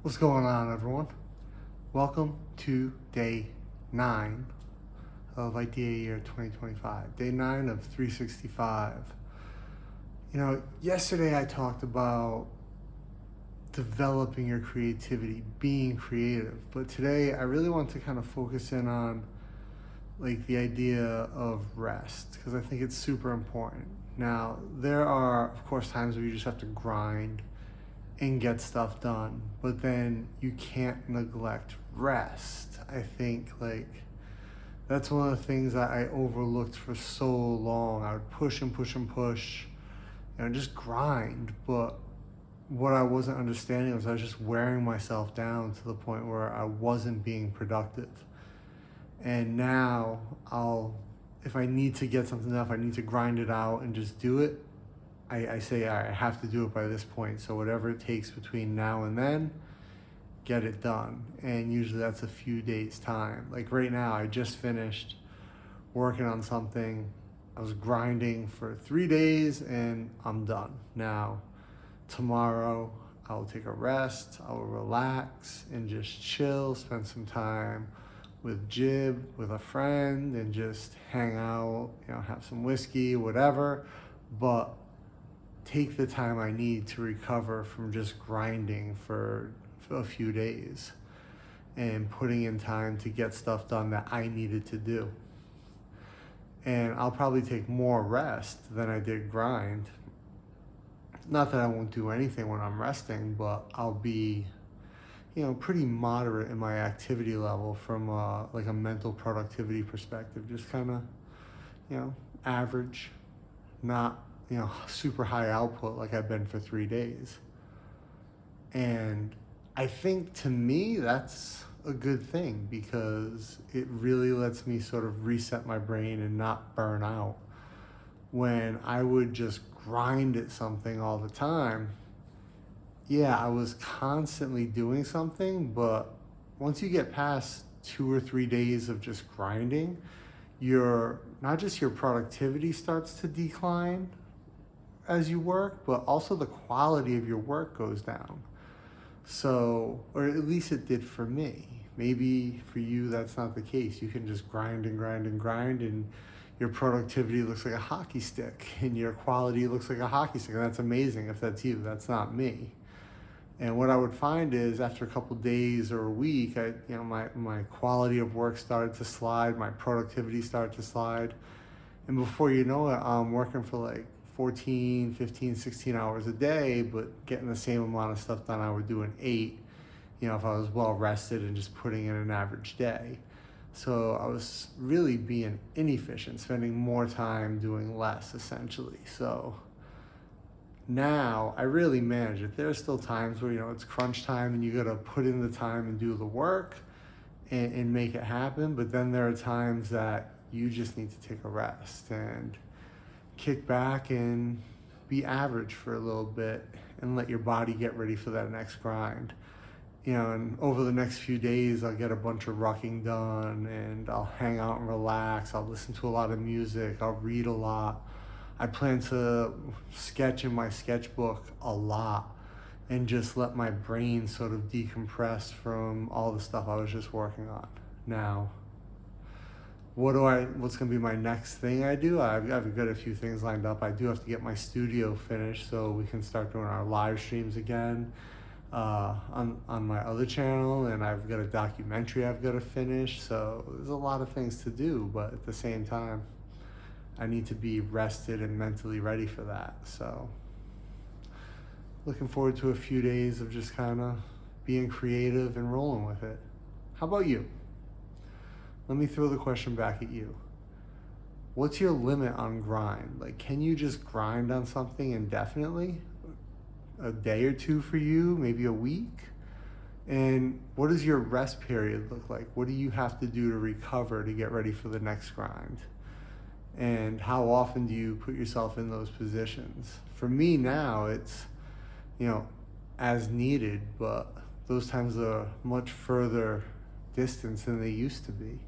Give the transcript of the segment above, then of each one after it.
What's going on, everyone? Welcome to day 9 of Idea Year 2025, day 9 of 365. Yesterday I talked about developing your creativity, being creative, but today I really want to kind of focus in on the idea of rest because I think it's super important. Now, there are, of course, times where you just have to grind and get stuff done, but then you can't neglect rest. I think that's one of the things that I overlooked for so long. I would push and push and push, just grind. But what I wasn't understanding was I was just wearing myself down to the point where I wasn't being productive. And now if I need to get something done, if I need to grind it out and just do it, I say, all right, I have to do it by this point. So whatever it takes between now and then, get it done. And usually that's a few days time. Like right now, I just finished working on something. I was grinding for 3 days and I'm done. Now, tomorrow, I'll take a rest, I'll relax and just chill, spend some time with Jib, with a friend, and just hang out, have some whiskey, whatever. But take the time I need to recover from just grinding for a few days and putting in time to get stuff done that I needed to do. And I'll probably take more rest than I did grind. Not that I won't do anything when I'm resting, but I'll be, pretty moderate in my activity level from a mental productivity perspective. Just kind of, average, not super high output like I've been for 3 days. And I think to me that's a good thing because it really lets me sort of reset my brain and not burn out. When I would just grind at something all the time, yeah, I was constantly doing something, but once you get past 2 or 3 days of just grinding, not just your productivity starts to decline as you work, but also the quality of your work goes down. So, or at least it did for me. Maybe for you that's not the case. You can just grind and grind and grind, and your productivity looks like a hockey stick and your quality looks like a hockey stick. And that's amazing if that's you. That's not me. And what I would find is after a couple days or a week, my quality of work started to slide, my productivity started to slide. And before you know it, I'm working for 14, 15, 16 hours a day, but getting the same amount of stuff done I would do in 8, if I was well rested and just putting in an average day. So I was really being inefficient, spending more time doing less, essentially. So now I really manage it. There are still times where, it's crunch time and you got to put in the time and do the work and make it happen. But then there are times that you just need to take a rest and kick back and be average for a little bit and let your body get ready for that next grind. And over the next few days, I'll get a bunch of rucking done and I'll hang out and relax. I'll listen to a lot of music. I'll read a lot. I plan to sketch in my sketchbook a lot and just let my brain sort of decompress from all the stuff I was just working on. Now, what's going to be my next thing I do? I've got a few things lined up. I do have to get my studio finished so we can start doing our live streams again on my other channel, and I've got a documentary I've got to finish. So there's a lot of things to do, but at the same time, I need to be rested and mentally ready for that. So looking forward to a few days of just kind of being creative and rolling with it. How about you? Let me throw the question back at you. What's your limit on grind? Can you just grind on something indefinitely? A day or two for you, maybe a week? And what does your rest period look like? What do you have to do to recover to get ready for the next grind? And how often do you put yourself in those positions? For me now, it's, as needed, but those times are much further distance than they used to be.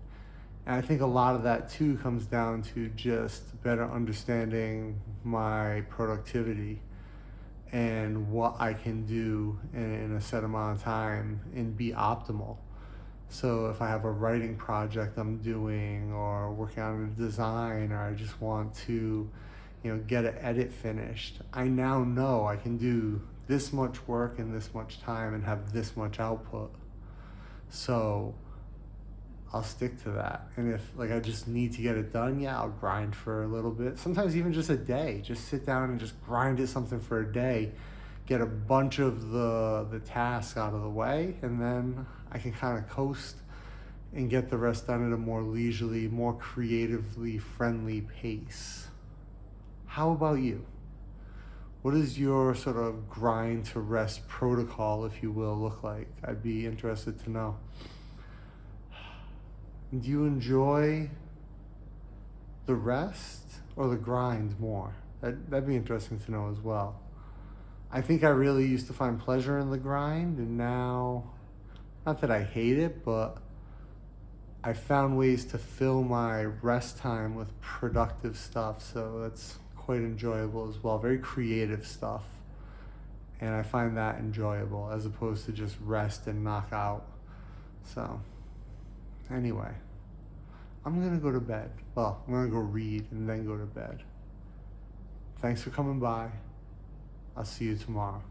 And I think a lot of that too comes down to just better understanding my productivity and what I can do in a set amount of time and be optimal. So if I have a writing project I'm doing or working on a design, or I just want to, get an edit finished, I now know I can do this much work in this much time and have this much output. So I'll stick to that. And if I just need to get it done, yeah, I'll grind for a little bit. Sometimes even just a day. Just sit down and just grind at something for a day, get a bunch of the tasks out of the way, and then I can kind of coast and get the rest done at a more leisurely, more creatively friendly pace. How about you? What does your sort of grind to rest protocol, if you will, look like? I'd be interested to know. Do you enjoy the rest or the grind more? That'd be interesting to know as well. I think I really used to find pleasure in the grind, and now, not that I hate it, but I found ways to fill my rest time with productive stuff, so that's quite enjoyable as well. Very creative stuff, and I find that enjoyable as opposed to just rest and knock out. So, anyway, I'm gonna go to bed. Well, I'm gonna go read and then go to bed. Thanks for coming by. I'll see you tomorrow.